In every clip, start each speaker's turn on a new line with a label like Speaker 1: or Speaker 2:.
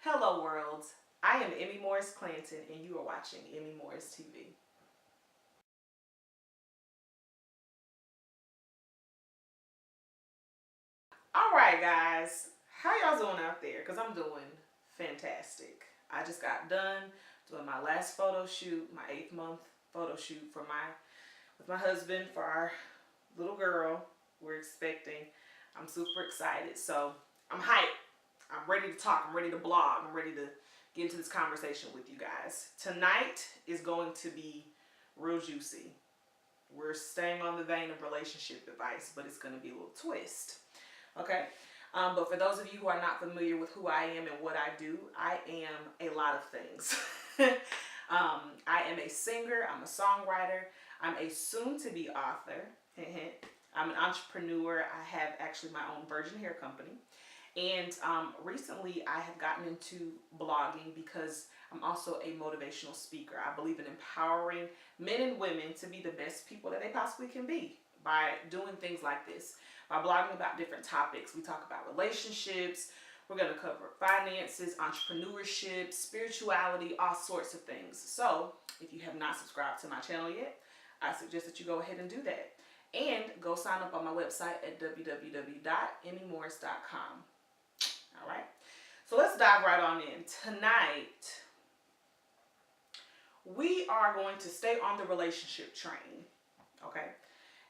Speaker 1: Hello world, I am Emi Morris Clanton and you are watching Emi Morris TV. Alright guys, how y'all doing out there? Because I'm doing fantastic. I just got done doing my last photo shoot, my 8th month photo shoot with my husband for our little girl we're expecting. I'm super excited, so I'm hyped. I'm ready to talk. I'm ready to blog. I'm ready to get into this conversation with you guys. Tonight is going to be real juicy. We're staying on the vein of relationship advice, but it's going to be a little twist. Okay? But for those of you who are not familiar with who I am and what I do, I am a lot of things. I am a singer. I'm a songwriter. I'm a soon-to-be author. I'm an entrepreneur. I have actually my own virgin hair company. And recently I have gotten into blogging because I'm also a motivational speaker. I believe in empowering men and women to be the best people that they possibly can be by doing things like this. By blogging about different topics. We talk about relationships. We're going to cover finances, entrepreneurship, spirituality, all sorts of things. So if you have not subscribed to my channel yet, I suggest that you go ahead and do that. And go sign up on my website at www.emimorris.com. All right, so let's dive right on in. Tonight, we are going to stay on the relationship train, okay?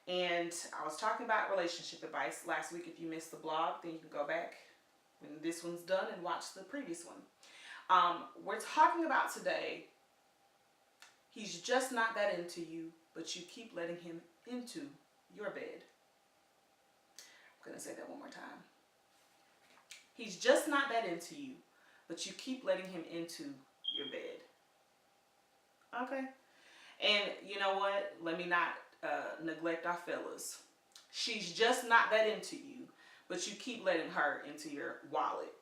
Speaker 1: And I was talking about relationship advice last week. If you missed the blog, then you can go back when this one's done and watch the previous one. We're talking about today, he's just not that into you, but you keep letting him into your bed. I'm going to say that one more time. He's just not that into you, but you keep letting him into your bed. Okay? And you know what? Let me not neglect our fellas. She's just not that into you, but you keep letting her into your wallet.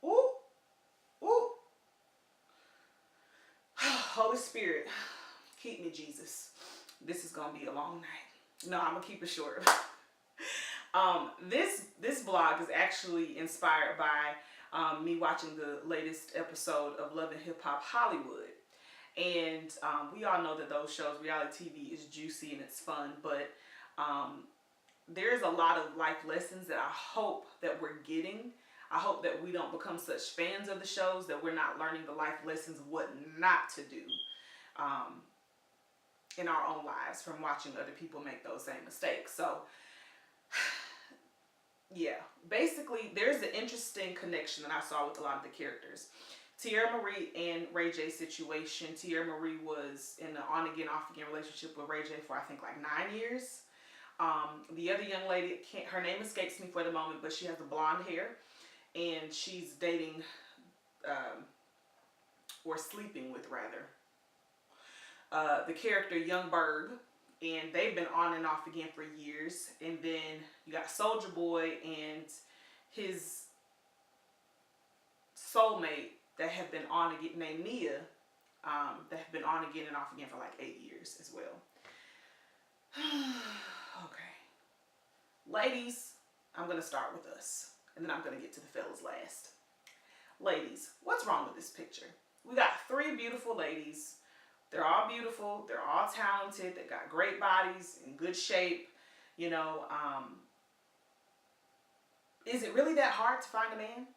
Speaker 1: Ooh. Ooh. Holy Spirit, keep me, Jesus. This is going to be a long night. No, I'm going to keep it short. This blog is actually inspired by me watching the latest episode of Love and Hip Hop Hollywood. And we all know that those shows, reality TV, is juicy and it's fun, but there's a lot of life lessons that I hope that we're getting. I hope that we don't become such fans of the shows that we're not learning the life lessons of what not to do in our own lives from watching other people make those same mistakes. So yeah, basically there's an interesting connection that I saw with a lot of the characters. Tierra Marie and Ray J's situation. Tierra Marie was in an on-again, off-again relationship with Ray J for I think like 9 years. The other young lady, her name escapes me for the moment, but she has the blonde hair and she's dating or sleeping with rather the character Young Berg. And they've been on and off again for years. And then you got Soulja Boy and his soulmate that have been on again, named Nia, that have been on again and off again for like 8 years as well. Okay. Ladies, I'm going to start with us. And then I'm going to get to the fellas last. Ladies, what's wrong with this picture? We got 3 beautiful ladies. They're all beautiful. They're all talented. They got great bodies, in good shape. You know, is it really that hard to find a man?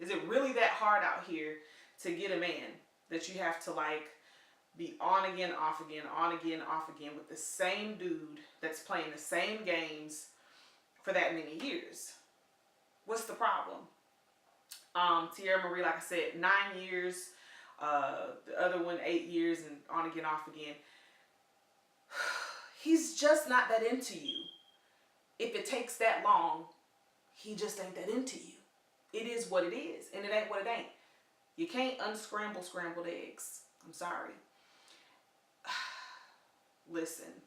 Speaker 1: Is it really that hard out here to get a man that you have to like be on again, off again, on again, off again with the same dude that's playing the same games for that many years? What's the problem? Tierra Marie, like I said, 9 years. The other one 8 years and on again, off again. He's just not that into you. If it takes that long, he just ain't that into you. It is what it is, and it ain't what it ain't. You can't unscramble scrambled eggs. I'm sorry. Listen.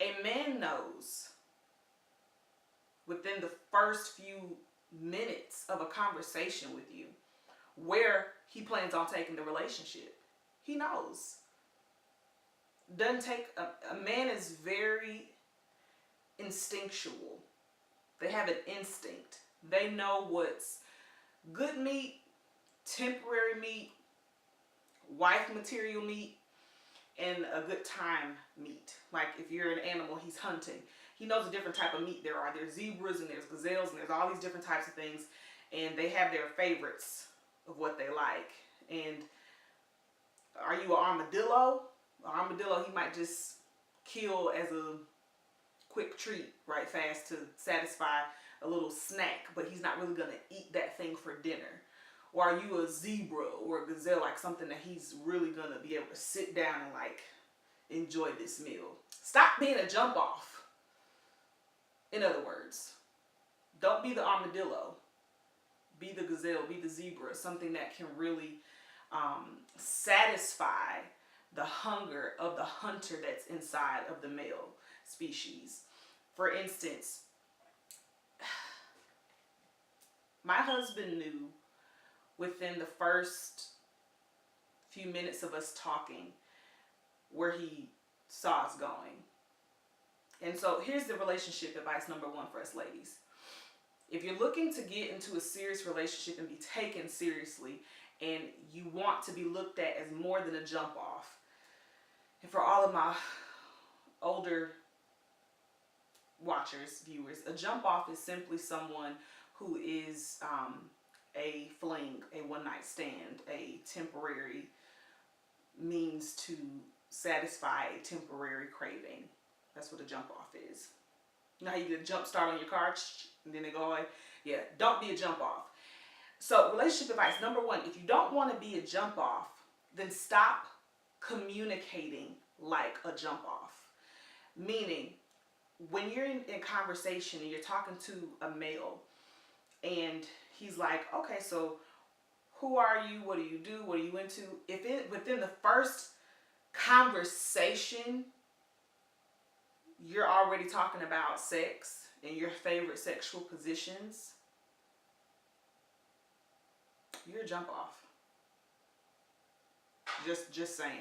Speaker 1: A man knows within the first few minutes of a conversation with you where he plans on taking the relationship. He knows. Doesn't take a man is very instinctual. They have an instinct. They know what's good meat, temporary meat, wife material meat, and a good time meat. Like if you're an animal, he's hunting. He knows a different type of meat there are. There's zebras and there's gazelles and there's all these different types of things. And they have their favorites of what they like. And are you an armadillo? An armadillo, he might just kill as a quick treat, right fast, to satisfy a little snack, but he's not really going to eat that thing for dinner. Or are you a zebra or a gazelle, like something that he's really going to be able to sit down and like enjoy this meal? Stop being a jump off. In other words, don't be the armadillo. Be the gazelle, be the zebra, something that can really satisfy the hunger of the hunter that's inside of the male species. For instance, my husband knew within the first few minutes of us talking where he saw us going. And so here's the relationship advice number one for us ladies. If you're looking to get into a serious relationship and be taken seriously, and you want to be looked at as more than a jump off, and for all of my older watchers, viewers, a jump off is simply someone who is a fling, a one night stand, a temporary means to satisfy a temporary craving. That's what a jump off is. You know how you get a jump start on your car and then they go away? Yeah, don't be a jump off. So relationship advice, number one, if you don't want to be a jump off, then stop communicating like a jump off. Meaning, when you're in conversation and you're talking to a male and he's like, okay, so who are you? What do you do? What are you into? If it within the first conversation, you're already talking about sex and your favorite sexual positions, you're a jump off. Just saying.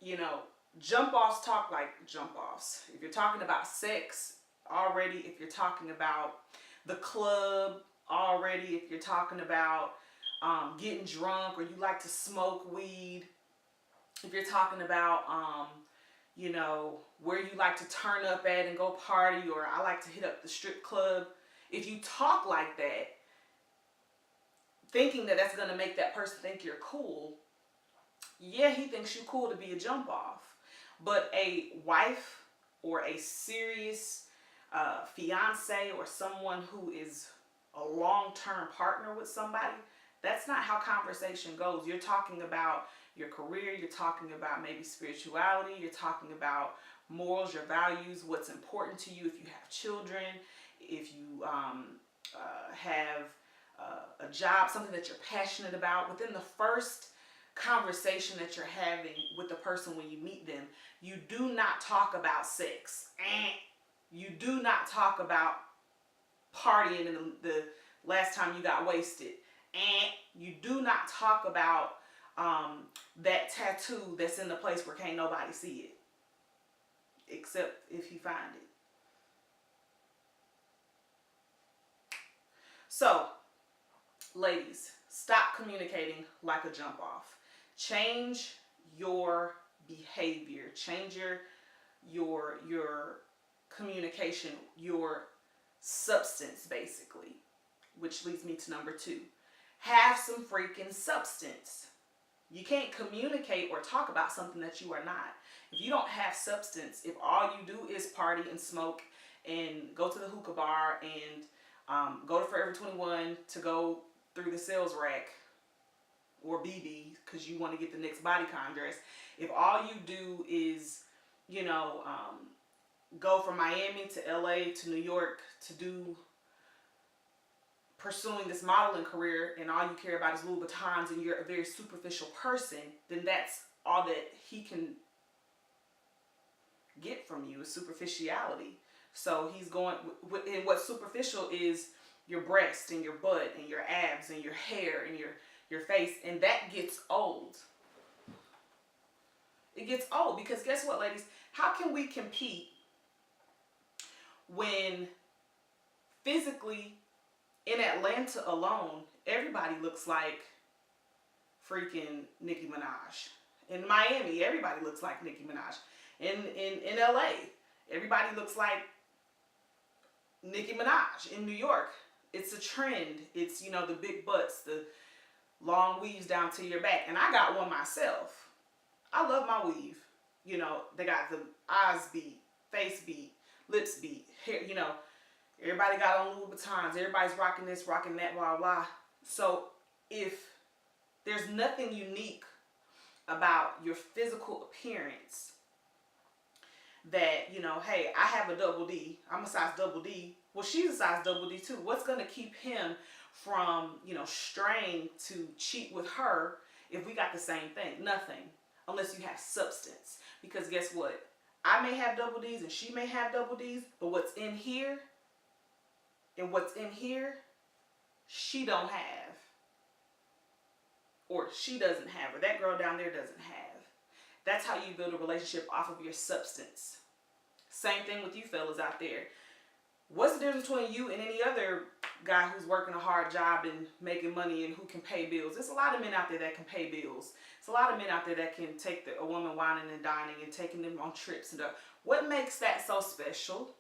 Speaker 1: You know, jump offs talk like jump offs. If you're talking about sex already, if you're talking about the club already, if you're talking about getting drunk, or you like to smoke weed, if you're talking about you know, where you like to turn up at and go party, or I like to hit up the strip club. If you talk like that, thinking that that's going to make that person think you're cool, yeah, he thinks you're cool to be a jump off. But a wife or a serious fiance or someone who is a long-term partner with somebody, that's not how conversation goes. You're talking about your career, you're talking about maybe spirituality, you're talking about morals, your values, what's important to you, if you have children, if you have a job, something that you're passionate about. Within the first conversation that you're having with the person when you meet them, you do not talk about sex. You do not talk about partying and the last time you got wasted. You do not talk about that tattoo that's in the place where can't nobody see it, except if you find it. So, ladies, stop communicating like a jump off. Change your behavior. Change your communication, your substance, basically. Which leads me to number two. Have some freaking substance. You can't communicate or talk about something that you are not. If you don't have substance, if all you do is party and smoke and go to the hookah bar and go to Forever 21 to go through the sales rack or BB because you want to get the next bodycon dress, if all you do is, you know, go from Miami to LA to New York to do pursuing this modeling career and all you care about is Louboutins and you're a very superficial person, then that's all that he can get from you is superficiality. So he's going, and what's superficial is your breast and your butt and your abs and your hair and your face, and that gets old. It gets old because guess what, ladies? How can we compete when physically In Atlanta alone, everybody looks like freaking Nicki Minaj. In Miami, everybody looks like Nicki Minaj. In LA, everybody looks like Nicki Minaj. In New York, it's a trend. It's, you know, the big butts, the long weaves down to your back. And I got one myself. I love my weave. You know, they got the eyes beat, face beat, lips beat, hair, you know. Everybody got on Louboutins. Everybody's rocking this, rocking that, blah, blah. So if there's nothing unique about your physical appearance that, you know, hey, I have a double D. I'm a size double D. Well, she's a size double D too. What's going to keep him from, you know, straying to cheat with her if we got the same thing? Nothing. Unless you have substance. Because guess what? I may have double D's and she may have double D's, but what's in here and what's in here, she don't have. Or she doesn't have, or that girl down there doesn't have. That's how you build a relationship off of your substance. Same thing with you fellas out there. What's the difference between you and any other guy who's working a hard job and making money and who can pay bills? There's a lot of men out there that can pay bills. There's a lot of men out there that can take a woman whining and dining and taking them on trips and stuff. What makes that so special?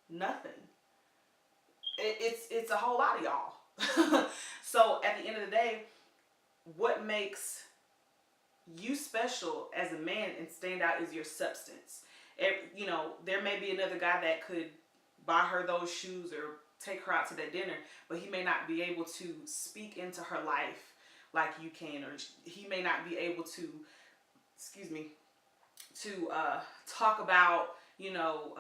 Speaker 1: Nothing. It's a whole lot of y'all. So at the end of the day, what makes you special as a man and stand out is your substance. You know, there may be another guy that could buy her those shoes or take her out to that dinner, but he may not be able to speak into her life like you can, or he may not be able to, talk about, you know,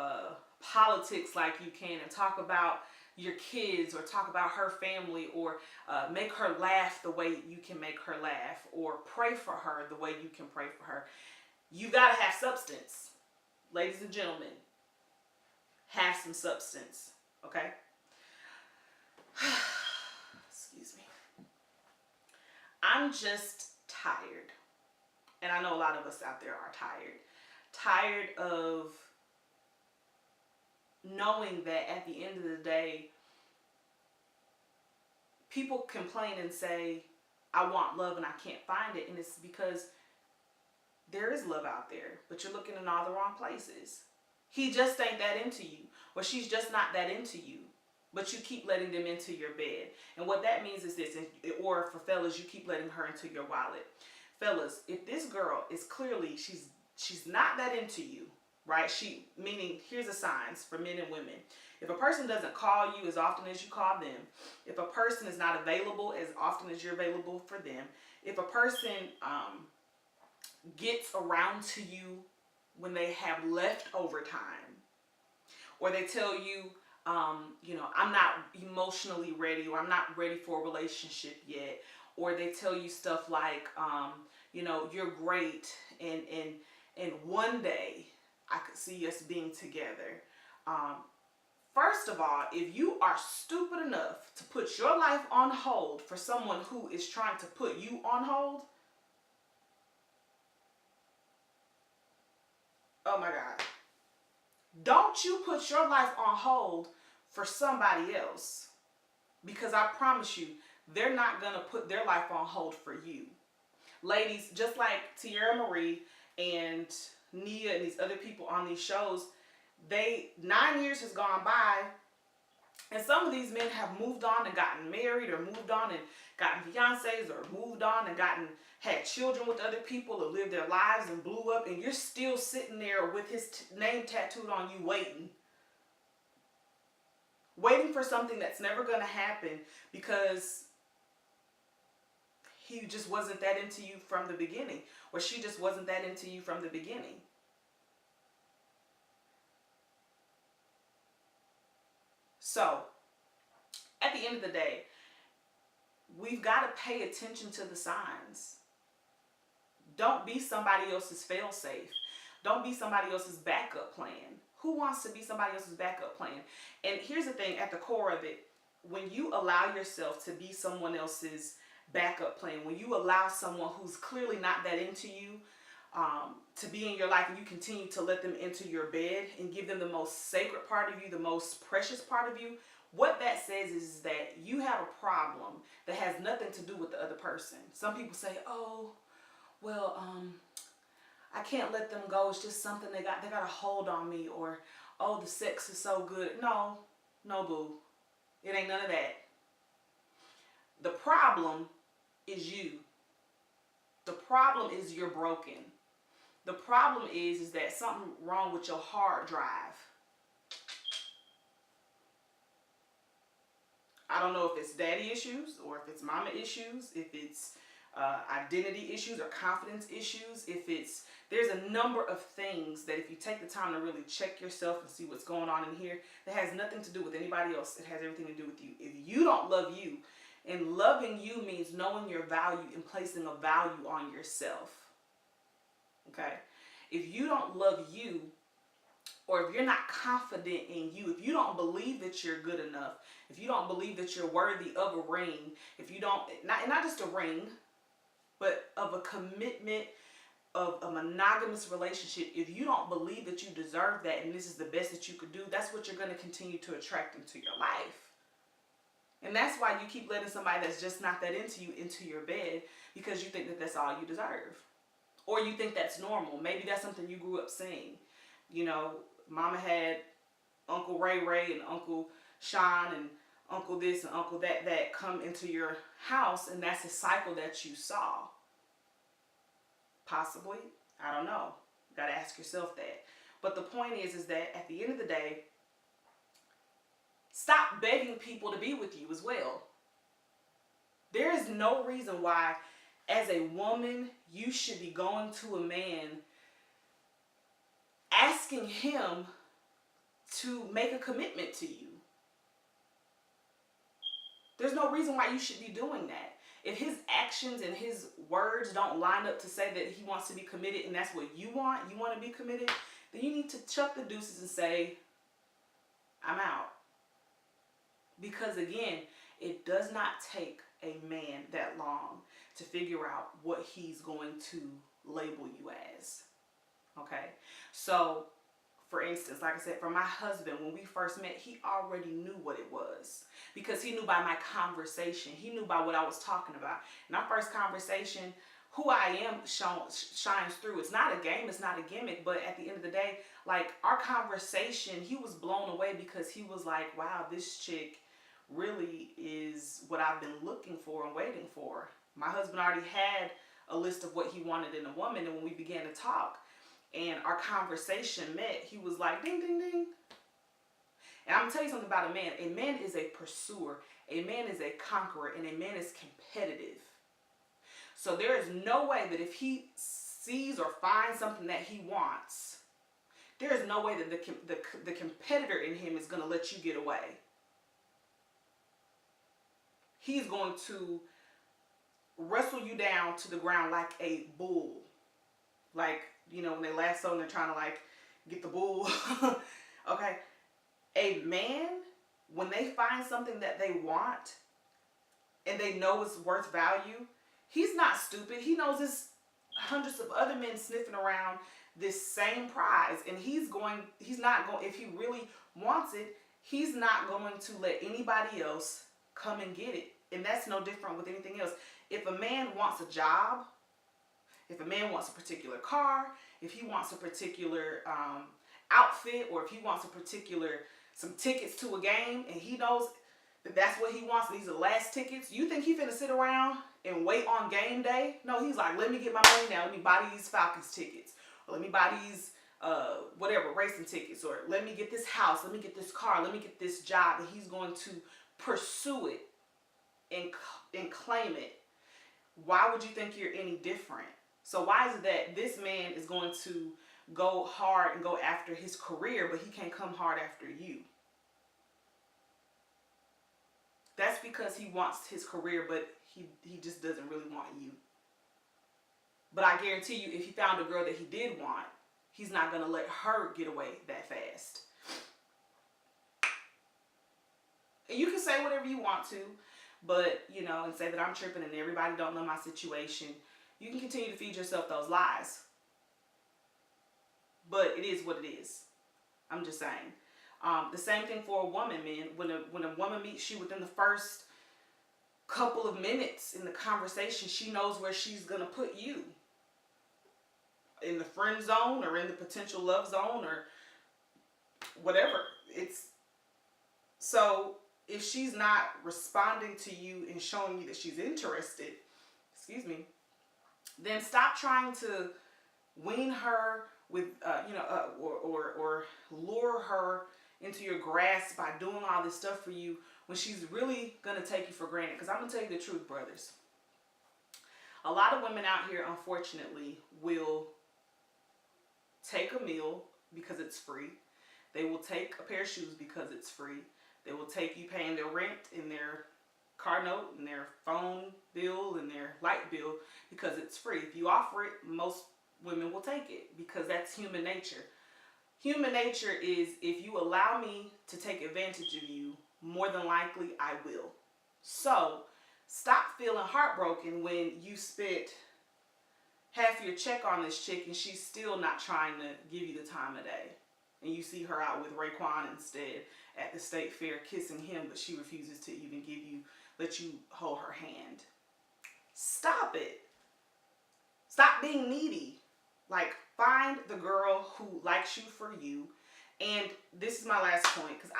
Speaker 1: politics like you can, and talk about your kids, or talk about her family, or make her laugh the way you can make her laugh, or pray for her the way you can pray for her. You gotta have substance. Ladies and gentlemen, have some substance, okay? Excuse me. I'm just tired. And I know a lot of us out there are tired. Tired of knowing that at the end of the day, people complain and say, I want love and I can't find it. And it's because there is love out there, but you're looking in all the wrong places. He just ain't that into you, or she's just not that into you, but you keep letting them into your bed. And what that means is this, or for fellas, you keep letting her into your wallet. Fellas, if this girl is clearly, she's not that into you, right? Meaning, here's the signs for men and women. If a person doesn't call you as often as you call them, if a person is not available as often as you're available for them, if a person gets around to you when they have leftover time, or they tell you, you know, I'm not emotionally ready, or I'm not ready for a relationship yet, or they tell you stuff like, you know, you're great, and one day I could see us being together. First of all, if you are stupid enough to put your life on hold for someone who is trying to put you on hold, oh my God. Don't you put your life on hold for somebody else. Because I promise you, they're not going to put their life on hold for you. Ladies, just like Tierra Marie and Nia and these other people on these shows, 9 years has gone by, and some of these men have moved on and gotten married, or moved on and gotten fiancés, or moved on and had children with other people, or lived their lives and blew up, and you're still sitting there with his name tattooed on you, waiting for something that's never going to happen, because he just wasn't that into you from the beginning, or she just wasn't that into you from the beginning. So, at the end of the day, we've got to pay attention to the signs. Don't be somebody else's fail-safe. Don't be somebody else's backup plan. Who wants to be somebody else's backup plan? And here's the thing, at the core of it, when you allow yourself to be someone else's backup plan, when you allow someone who's clearly not that into you to be in your life, and you continue to let them into your bed and give them the most sacred part of you, the most precious part of you, What that says is that you have a problem that has nothing to do with the other person. Some people say, oh, well, I can't let them go. It's just something they got a hold on me, or, oh, the sex is so good. No, boo. It ain't none of that. The problem is you. The problem is you're broken. The problem is that something wrong with your hard drive. I don't know if it's daddy issues, or if it's mama issues, if it's identity issues or confidence issues, there's a number of things that if you take the time to really check yourself and see what's going on in here, that has nothing to do with anybody else. It has everything to do with you. If you don't love you, and loving you means knowing your value and placing a value on yourself. Okay? If you don't love you, or if you're not confident in you, if you don't believe that you're good enough, if you don't believe that you're worthy of a ring, if you don't, not just a ring, but of a commitment, of a monogamous relationship, if you don't believe that you deserve that and this is the best that you could do, that's what you're going to continue to attract into your life. And that's why you keep letting somebody that's just not that into you into your bed, because you think that that's all you deserve. Or you think that's normal. Maybe that's something you grew up seeing. You know, mama had Uncle Ray and Uncle Sean and Uncle this and Uncle that come into your house, and that's a cycle that you saw. Possibly. I don't know. You got to ask yourself that. But the point is that at the end of the day, stop begging people to be with you as well. There is no reason why, as a woman, you should be going to a man asking him to make a commitment to you. There's no reason why you should be doing that. If his actions and his words don't line up to say that he wants to be committed and that's what you want to be committed, then you need to chuck the deuces and say, I'm out. Because again, it does not take a man that long to figure out what he's going to label you as. Okay? So, for instance, like I said, for my husband, when we first met, he already knew what it was. Because he knew by my conversation. He knew by what I was talking about. In our first conversation, who I am shines through. It's not a game, it's not a gimmick, but at the end of the day, like, our conversation, he was blown away because he was like, wow, this chick really is what I've been looking for and waiting for. My husband already had a list of what he wanted in a woman, and when we began to talk and our conversation met, he was like, ding, ding, ding. And I'm going to tell you something about a man. A man is a pursuer. A man is a conqueror. And a man is competitive. So there is no way that if he sees or finds something that he wants, there is no way that the competitor in him is going to let you get away. He's going to wrestle you down to the ground like a bull. Like, you know, when they lasso and they're trying to, like, get the bull. Okay. A man, when they find something that they want and they know it's worth value, he's not stupid. He knows there's hundreds of other men sniffing around this same prize, and he's not going, if he really wants it, he's not going to let anybody else come and get it. And that's no different with anything else. If a man wants a job, if a man wants a particular car, if he wants a particular outfit, or if he wants some tickets to a game, and he knows that that's what he wants, these are the last tickets, you think he finna sit around and wait on game day? No, he's like, let me get my money now. Let me buy these Falcons tickets. Or let me buy these, whatever, racing tickets. Or let me get this house. Let me get this car. Let me get this job. And he's going to pursue it and claim it. Why would you think you're any different? So why is it that this man is going to go hard and go after his career, but he can't come hard after you? That's because he wants his career, but he just doesn't really want you. But I guarantee you, if he found a girl that he did want, he's not going to let her get away that fast. And you can say whatever you want to, but, you know, and say that I'm tripping and everybody don't know my situation. You can continue to feed yourself those lies. But it is what it is. I'm just saying. The same thing for a woman, man. When a woman meets you within the first couple of minutes in the conversation, she knows where she's gonna put you, in the friend zone or in the potential love zone or whatever. It's so if she's not responding to you and showing you that she's interested, excuse me, then stop trying to wean her with, or lure her into your grasp by doing all this stuff for you when she's really gonna take you for granted. Because I'm gonna tell you the truth, brothers. A lot of women out here, unfortunately, will take a meal because it's free. They will take a pair of shoes because it's free. They will take you paying their rent and their car note and their phone bill and their light bill because it's free. If you offer it, most women will take it because that's human nature. Human nature is, if you allow me to take advantage of you, more than likely I will. So stop feeling heartbroken when you spent half your check on this chick and she's still not trying to give you the time of day. And you see her out with Raekwon instead at the state fair kissing him, but she refuses to even let you hold her hand. Stop it. Stop being needy. Like, find the girl who likes you for you. And this is my last point, because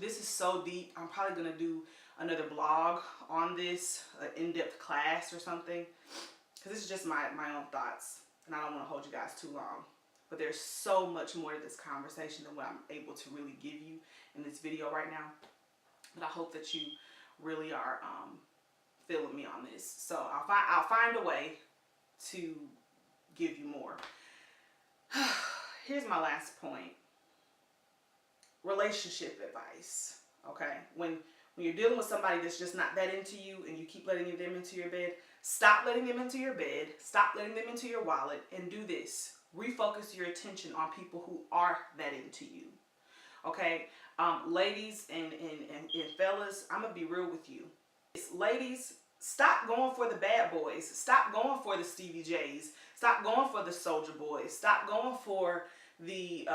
Speaker 1: this is so deep. I'm probably going to do another blog on this, an in-depth class or something. Because this is just my own thoughts. And I don't want to hold you guys too long. But there's so much more to this conversation than what I'm able to really give you in this video right now. But I hope that you really are feeling me on this. So I'll find a way to give you more. Here's my last point. Relationship advice. Okay? When you're dealing with somebody that's just not that into you and you keep letting them into your bed, stop letting them into your bed. Stop letting them into your wallet, and do this. Refocus your attention on people who are that into you. Okay? Ladies and fellas, I'm going to be real with you. Ladies, stop going for the bad boys. Stop going for the Stevie J's. Stop going for the Soldier Boys. Stop going for the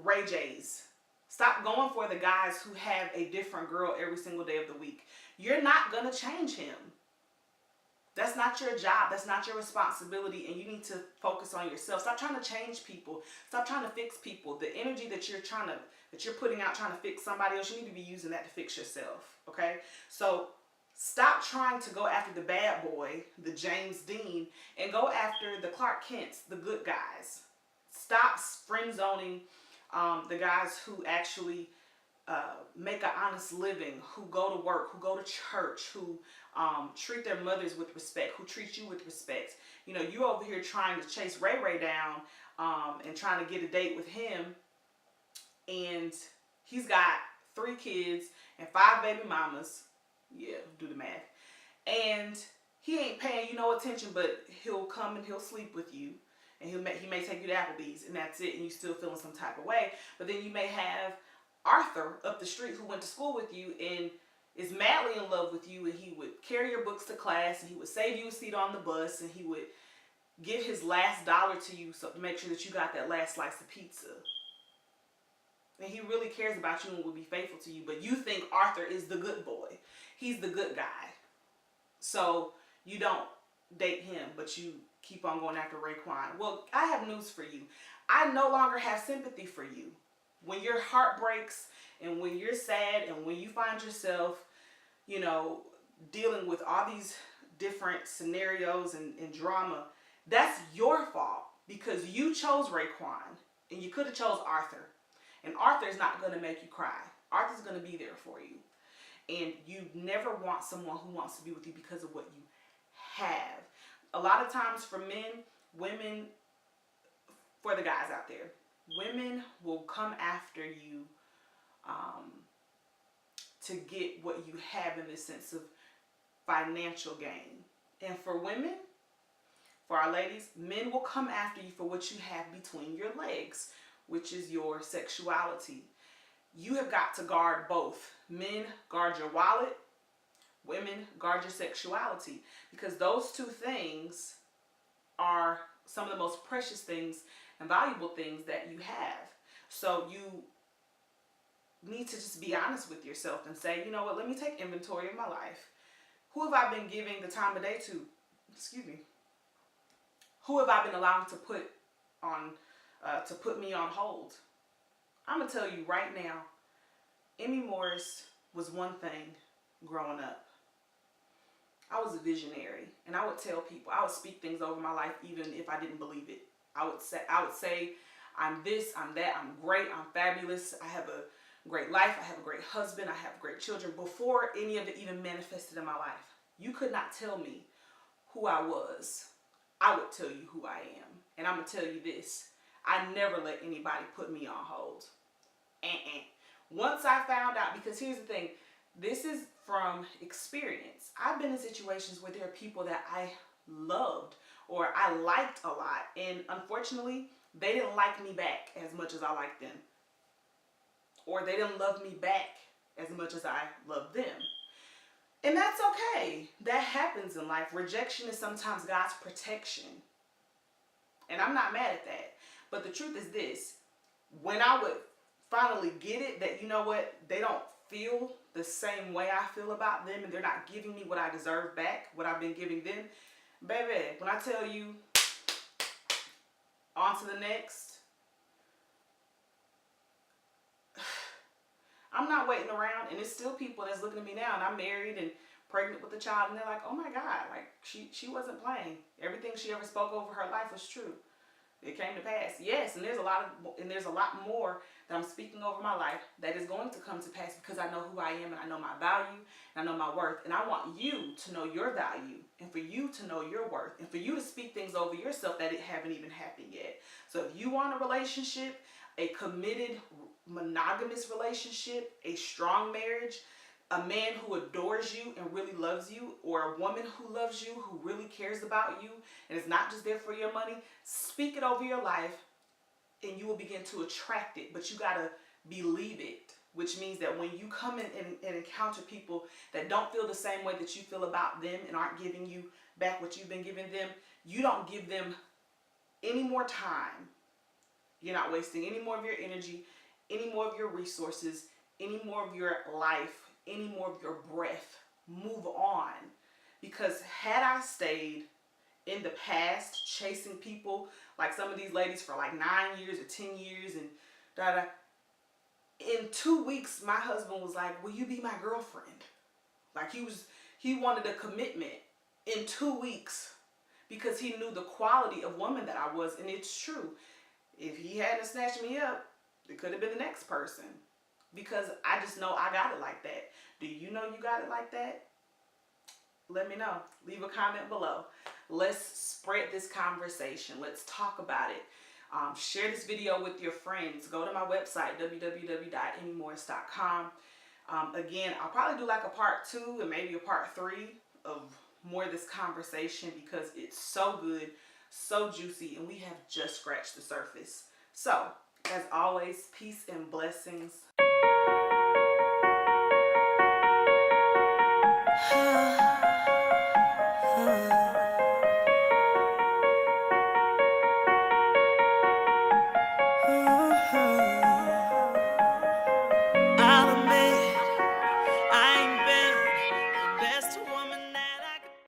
Speaker 1: Ray J's. Stop going for the guys who have a different girl every single day of the week. You're not going to change him. That's not your job. That's not your responsibility. And you need to focus on yourself. Stop trying to change people. Stop trying to fix people. The energy that you're putting out trying to fix somebody else, you need to be using that to fix yourself. Okay? So stop trying to go after the bad boy, the James Dean, and go after the Clark Kents, the good guys. Stop friend zoning the guys who actually make an honest living, who go to work, who go to church, who treat their mothers with respect, who treat you with respect. You know, you over here trying to chase Ray Ray down and trying to get a date with him, and he's got 3 kids and 5 baby mamas. Yeah, do the math. And he ain't paying you no attention, but he'll come and he'll sleep with you. And he may take you to Applebee's, and that's it, and you still feeling some type of way. But then you may have Arthur up the street who went to school with you and is madly in love with you, and he would carry your books to class, and he would save you a seat on the bus, and he would give his last dollar to you so to make sure that you got that last slice of pizza. And he really cares about you and will be faithful to you, but you think Arthur is the good boy. He's the good guy. So you don't date him, but you keep on going after Raekwon. Well, I have news for you. I no longer have sympathy for you. When your heart breaks and when you're sad and when you find yourself, you know, dealing with all these different scenarios and drama, that's your fault because you chose Raekwon and you could have chose Arthur. And Arthur's not going to make you cry. Arthur's going to be there for you. And you never want someone who wants to be with you because of what you have. A lot of times for men, women, for the guys out there, women will come after you to get what you have in the sense of financial gain. And for women, for our ladies, men will come after you for what you have between your legs, which is your sexuality. You have got to guard both. Men, guard your wallet. Women, guard your sexuality. Because those two things are some of the most precious things and valuable things that you have. So you need to just be honest with yourself and say, you know what, let me take inventory of my life. Who have I been giving the time of day to? Excuse me. Who have I been allowing to put me on hold? I'm gonna tell you right now, Emi Morris was one thing growing up. I was a visionary, and I would tell people, I would speak things over my life even if I didn't believe it. I would say, I'm this, I'm that, I'm great, I'm fabulous, I have a great life, I have a great husband, I have great children, before any of it even manifested in my life. You could not tell me who I was. I would tell you who I am. And I'm going to tell you this. I never let anybody put me on hold. Once I found out, because here's the thing, this is from experience. I've been in situations where there are people that I loved or I liked a lot. And unfortunately, they didn't like me back as much as I liked them. Or they didn't love me back as much as I loved them. And that's okay. That happens in life. Rejection is sometimes God's protection. And I'm not mad at that. But the truth is this. When I would finally get it that, you know what, they don't feel the same way I feel about them and they're not giving me what I deserve back, what I've been giving them. Baby, when I tell you, on to the next, I'm not waiting around, and it's still people that's looking at me now, and I'm married and pregnant with a child, and they're like, oh my God, like she wasn't playing. Everything she ever spoke over her life was true. It came to pass. Yes, and there's a lot more that I'm speaking over my life that is going to come to pass because I know who I am and I know my value and I know my worth. And I want you to know your value and for you to know your worth and for you to speak things over yourself that it haven't even happened yet. So if you want a relationship, a committed, monogamous relationship, a strong marriage, a man who adores you and really loves you, or a woman who loves you, who really cares about you, and is not just there for your money, speak it over your life, and you will begin to attract it. But you got to believe it, which means that when you come in and encounter people that don't feel the same way that you feel about them and aren't giving you back what you've been giving them, you don't give them any more time. You're not wasting any more of your energy, any more of your resources, any more of your life, any more of your breath. Move on. Because had I stayed in the past chasing people like some of these ladies for like 9 years or 10 years and in 2 weeks my husband was like, will you be my girlfriend? Like he wanted a commitment in 2 weeks because he knew the quality of woman that I was. And it's true. If he hadn't snatched me up, it could have been the next person. Because I just know I got it like that. Do you know you got it like that? Let me know. Leave a comment below. Let's spread this conversation. Let's talk about it. Share this video with your friends. Go to my website, www.emimorris.com. Again, I'll probably do like a part 2 and maybe a part 3 of more of this conversation because it's so good, so juicy, and we have just scratched the surface. So, as always, peace and blessings.